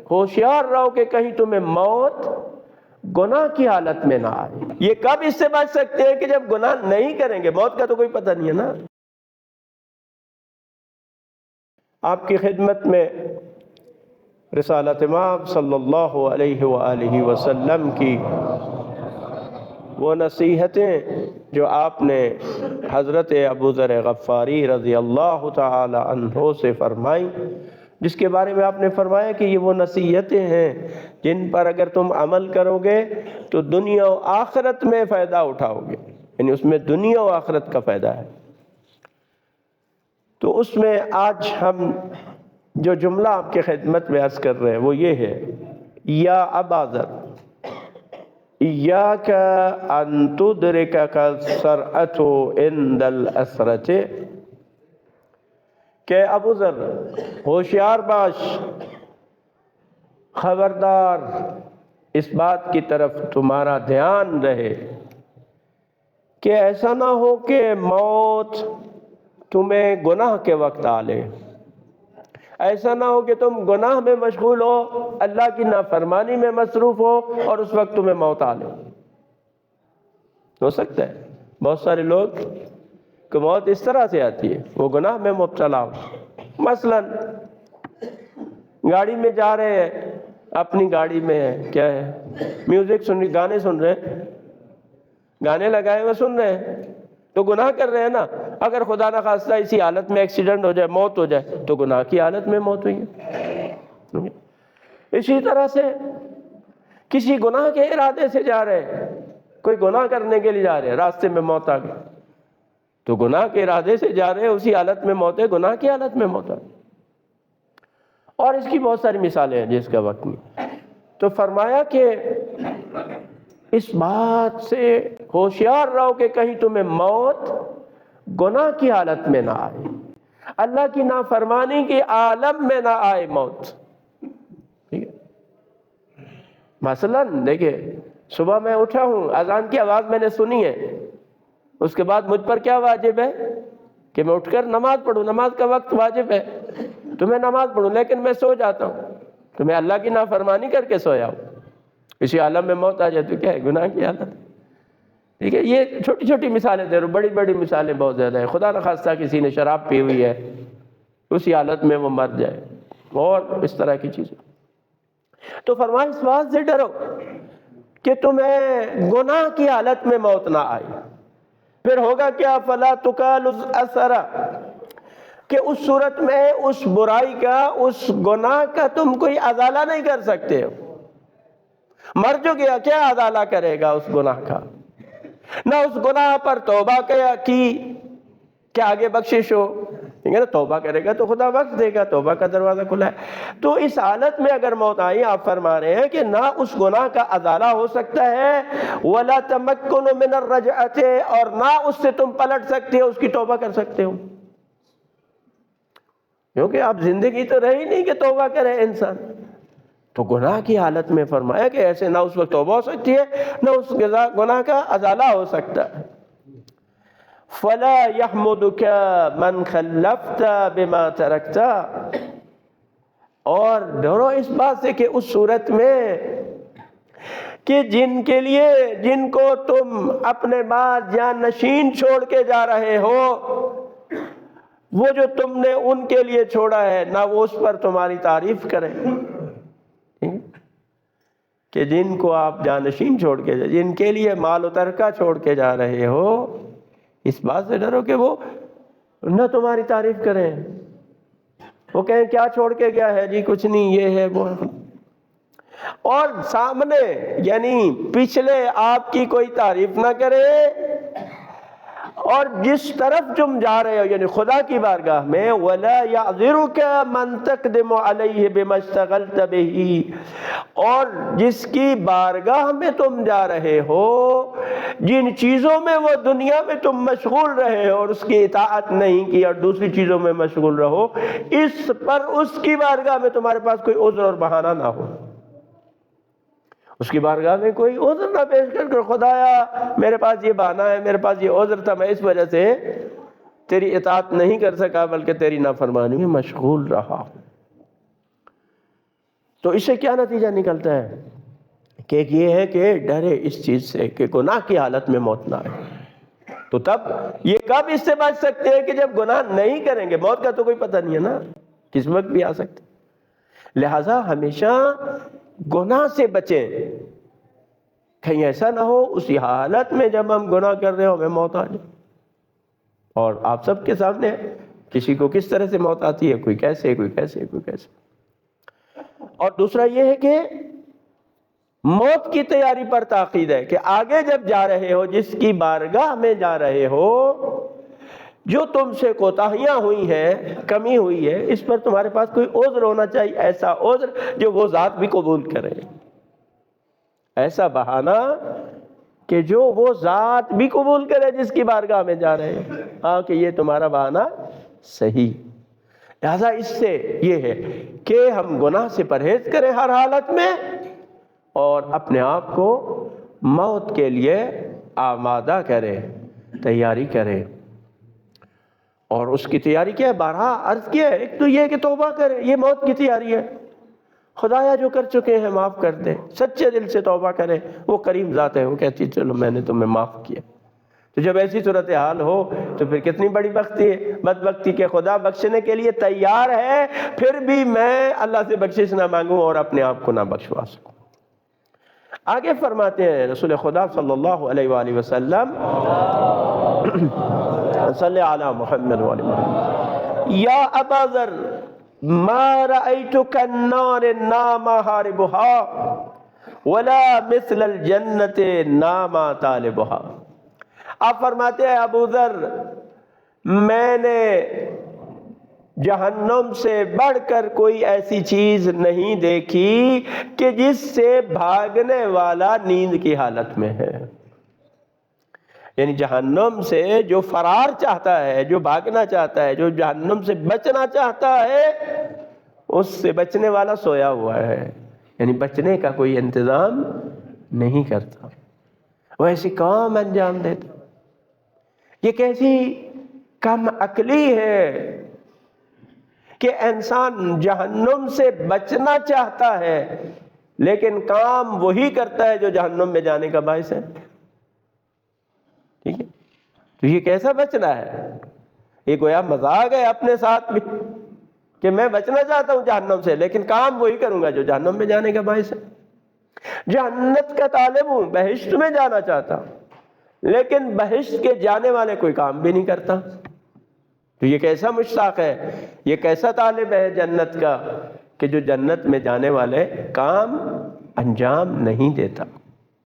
ہوشیار رہو کہ کہیں تمہیں موت گناہ کی حالت میں نہ آئے۔ یہ کب اس سے بچ سکتے ہیں کہ جب گناہ نہیں کریں گے، موت کا تو کوئی پتہ نہیں ہے نا۔ آپ کی خدمت میں رسالت مآب صلی اللہ علیہ وآلہ وسلم کی وہ نصیحتیں جو آپ نے حضرت ابو ذر غفاری رضی اللہ تعالی عنہ سے فرمائیں، جس کے بارے میں آپ نے فرمایا کہ یہ وہ نصیحتیں ہیں جن پر اگر تم عمل کرو گے تو دنیا و آخرت میں فائدہ اٹھاؤ گے، یعنی اس میں دنیا و آخرت کا فائدہ ہے۔ تو اس میں آج ہم جو جملہ آپ کے خدمت میں عرض کر رہے ہیں وہ یہ ہے، یا ابا ذر ایاک ان تدرکک السرعۃ عند العسرۃ، کہ ابو ذر ہوشیار باش، خبردار، اس بات کی طرف تمہارا دھیان رہے کہ ایسا نہ ہو کہ موت تمہیں گناہ کے وقت آ لے، ایسا نہ ہو کہ تم گناہ میں مشغول ہو، اللہ کی نافرمانی میں مصروف ہو اور اس وقت تمہیں موت آ لے۔ ہو سکتا ہے بہت سارے لوگ کہ موت اس طرح سے آتی ہے، وہ گناہ میں مبتلا ہو۔ مثلا گاڑی میں جا رہے ہیں، اپنی گاڑی میں ہے، کیا ہے، میوزک سن رہے، گانے سن رہے ہیں، گانے لگائے ہوئے سن رہے ہیں، تو گناہ کر رہے ہیں نا۔ اگر خدا نہ خواستہ اسی حالت میں ایکسیڈنٹ ہو جائے، موت ہو جائے، تو گناہ کی حالت میں موت ہوئی ہے۔ اسی طرح سے کسی گناہ کے ارادے سے جا رہے ہیں، کوئی گناہ کرنے کے لیے جا رہے ہیں، راستے میں موت آ گئی، تو گناہ کے ارادے سے جا رہے ہیں، اسی حالت میں موت ہے، گناہ کی حالت میں موت آ گئی۔ اور اس کی بہت ساری مثالیں ہیں جس کا وقت نہیں۔ تو فرمایا کہ اس بات سے ہوشیار رہو کہ کہیں تمہیں موت گناہ کی حالت میں نہ آئے، اللہ کی نافرمانی کے عالم میں نہ آئے موت۔ ٹھیک ہے، مثلا دیکھیں صبح میں اٹھا ہوں، اذان کی آواز میں نے سنی ہے، اس کے بعد مجھ پر کیا واجب ہے کہ میں اٹھ کر نماز پڑھوں، نماز کا وقت واجب ہے تو میں نماز پڑھوں، لیکن میں سو جاتا ہوں، تو میں اللہ کی نافرمانی کر کے سویا ہوں، اسی عالم میں موت آ جائے تو کیا ہے، گناہ کی حالت۔ ٹھیک ہے، یہ چھوٹی چھوٹی مثالیں دے رہا ہوں، بڑی بڑی مثالیں بہت زیادہ ہیں۔ خدا نخواستہ کسی نے شراب پی ہوئی ہے، اسی حالت میں وہ مر جائے، اور اس طرح کی چیزیں۔ تو فرمایا اس بات سے ڈرو کہ تمہیں گناہ کی حالت میں موت نہ آئے۔ پھر ہوگا کیا، فلا تکال اثر، کہ اس صورت میں اس برائی کا، اس گناہ کا تم کوئی ازالہ نہیں کر سکتے ہو۔ مر جو گیا، کیا ازالہ کرے گا اس گناہ کا؟ نہ اس گناہ پر توبہ کی کہ آگے بخشش ہو، ٹھیک ہے نا، توبہ کرے گا تو خدا بخش دے گا، توبہ کا دروازہ کھلا ہے۔ تو اس حالت میں اگر موت آئی، آپ فرما رہے ہیں کہ نہ اس گناہ کا ازالہ ہو سکتا ہے، ولا تمکن من الرجعۃ، اور نہ اس سے تم پلٹ سکتے ہو، اس کی توبہ کر سکتے ہو، کیونکہ اب زندگی تو رہی نہیں کہ توبہ کرے انسان۔ تو گناہ کی حالت میں فرمایا کہ ایسے نہ اس وقت توبہ ہو سکتی ہے، نہ اس گناہ کا ازالہ ہو سکتا ہے۔ فَلَا يَحْمُدُكَ مَنْ خَلَّفْتَ بِمَا تَرَكْتَ، اور ڈرو اس بات سے کہ اس صورت میں کہ جن کو تم اپنے بعد جانشین چھوڑ کے جا رہے ہو، وہ جو تم نے ان کے لیے چھوڑا ہے نہ وہ اس پر تمہاری تعریف کریں، کہ جن کو آپ جانشین چھوڑ کے جا، جن کے لیے مال و ترکہ چھوڑ کے جا رہے ہو، اس بات سے ڈرو کہ وہ نہ تمہاری تعریف کریں، وہ کہیں کیا چھوڑ کے گیا ہے جی، کچھ نہیں، یہ ہے وہ ہے، اور سامنے یعنی پچھلے آپ کی کوئی تعریف نہ کرے، اور جس طرف تم جا رہے ہو یعنی خدا کی بارگاہ میں، وَلَا يَعْذِرُكَ مَن تَقْدِمُ عَلَيْهِ بِمَا اشْتَغَلْتَ بِهِ، اور جس کی بارگاہ میں تم جا رہے ہو، جن چیزوں میں وہ دنیا میں تم مشغول رہے ہو اور اس کی اطاعت نہیں کی اور دوسری چیزوں میں مشغول رہو، اس پر اس کی بارگاہ میں تمہارے پاس کوئی عذر اور بہانہ نہ ہو، اس کی بارگاہ میں کوئی عذر نہ پیش کر خدایا میرے پاس یہ بہانہ ہے، میرے پاس یہ عذر تھا، میں اس وجہ سے تیری اطاعت نہیں کر سکا بلکہ تیری نافرمانی میں مشغول رہا ہوں۔ تو اس سے کیا نتیجہ نکلتا ہے کہ ایک یہ ہے کہ ڈرے اس چیز سے کہ گناہ کی حالت میں موت نہ آئے. تو تب یہ کب اس سے بچ سکتے ہیں کہ جب گناہ نہیں کریں گے. موت کا تو کوئی پتہ نہیں ہے نا، کس وقت بھی آ سکتے. لہٰذا ہمیشہ گناہ سے بچیں، کہیں ایسا نہ ہو اسی حالت میں جب ہم گناہ کر رہے ہو ہمیں موت آ جائے. اور آپ سب کے سامنے کسی کو کس طرح سے موت آتی ہے، کوئی کیسے، کوئی کیسے، کوئی کیسے. اور دوسرا یہ ہے کہ موت کی تیاری پر تاکید ہے کہ آگے جب جا رہے ہو، جس کی بارگاہ میں جا رہے ہو، جو تم سے کوتاہیاں ہوئی ہیں، کمی ہوئی ہے، اس پر تمہارے پاس کوئی عذر ہونا چاہیے، ایسا عذر جو وہ ذات بھی قبول کرے، ایسا بہانہ کہ جو وہ ذات بھی قبول کرے جس کی بارگاہ میں جا رہے ہیں. ہاں کہ یہ تمہارا بہانہ صحیح. لہذا اس سے یہ ہے کہ ہم گناہ سے پرہیز کریں ہر حالت میں، اور اپنے آپ کو موت کے لیے آمادہ کریں، تیاری کریں. اور اس کی تیاری کیا ہے؟ بارہا عرض کیا ہے. ایک تو یہ کہ توبہ کریں، یہ موت کی تیاری ہے. خدایا جو کر چکے ہیں معاف کر دے، سچے دل سے توبہ کریں. وہ کریم ذات ہے، وہ کہتی چلو میں نے تمہیں معاف کیا. تو جب ایسی صورتحال ہو تو پھر کتنی بڑی بختی ہے، بدبختی کہ خدا بخشنے کے لیے تیار ہے، پھر بھی میں اللہ سے بخشش نہ مانگوں اور اپنے آپ کو نہ بخشوا سکوں. آگے فرماتے ہیں رسول خدا صلی اللہ علیہ وآلہ وسلم، صلی علی محمد وآلہ محمد، یا ابا ذر ما رأيتك النار نام حاربها ولا مثل الجنة نام طالبها. آپ فرماتے ہیں ابو ذر، میں نے جہنم سے بڑھ کر کوئی ایسی چیز نہیں دیکھی کہ جس سے بھاگنے والا نیند کی حالت میں ہے. یعنی جہنم سے جو فرار چاہتا ہے، جو بھاگنا چاہتا ہے، جو جہنم سے بچنا چاہتا ہے، اس سے بچنے والا سویا ہوا ہے. یعنی بچنے کا کوئی انتظام نہیں کرتا، وہ ایسی کام انجام دیتا. یہ کیسی کم عقلی ہے کہ انسان جہنم سے بچنا چاہتا ہے لیکن کام وہی کرتا ہے جو جہنم میں جانے کا باعث ہے. ٹھیک ہے، تو یہ کیسا بچنا ہے؟ یہ گویا مذاق ہے اپنے ساتھ بھی کہ میں بچنا چاہتا ہوں جہنم سے لیکن کام وہی کروں گا جو جہنم میں جانے کا باعث ہے. جنت کا طالب ہوں، بہشت میں جانا چاہتا ہوں، لیکن بہشت کے جانے والے کوئی کام بھی نہیں کرتا. تو یہ کیسا مشتاق ہے، یہ کیسا طالب ہے جنت کا کہ جو جنت میں جانے والے کام انجام نہیں دیتا.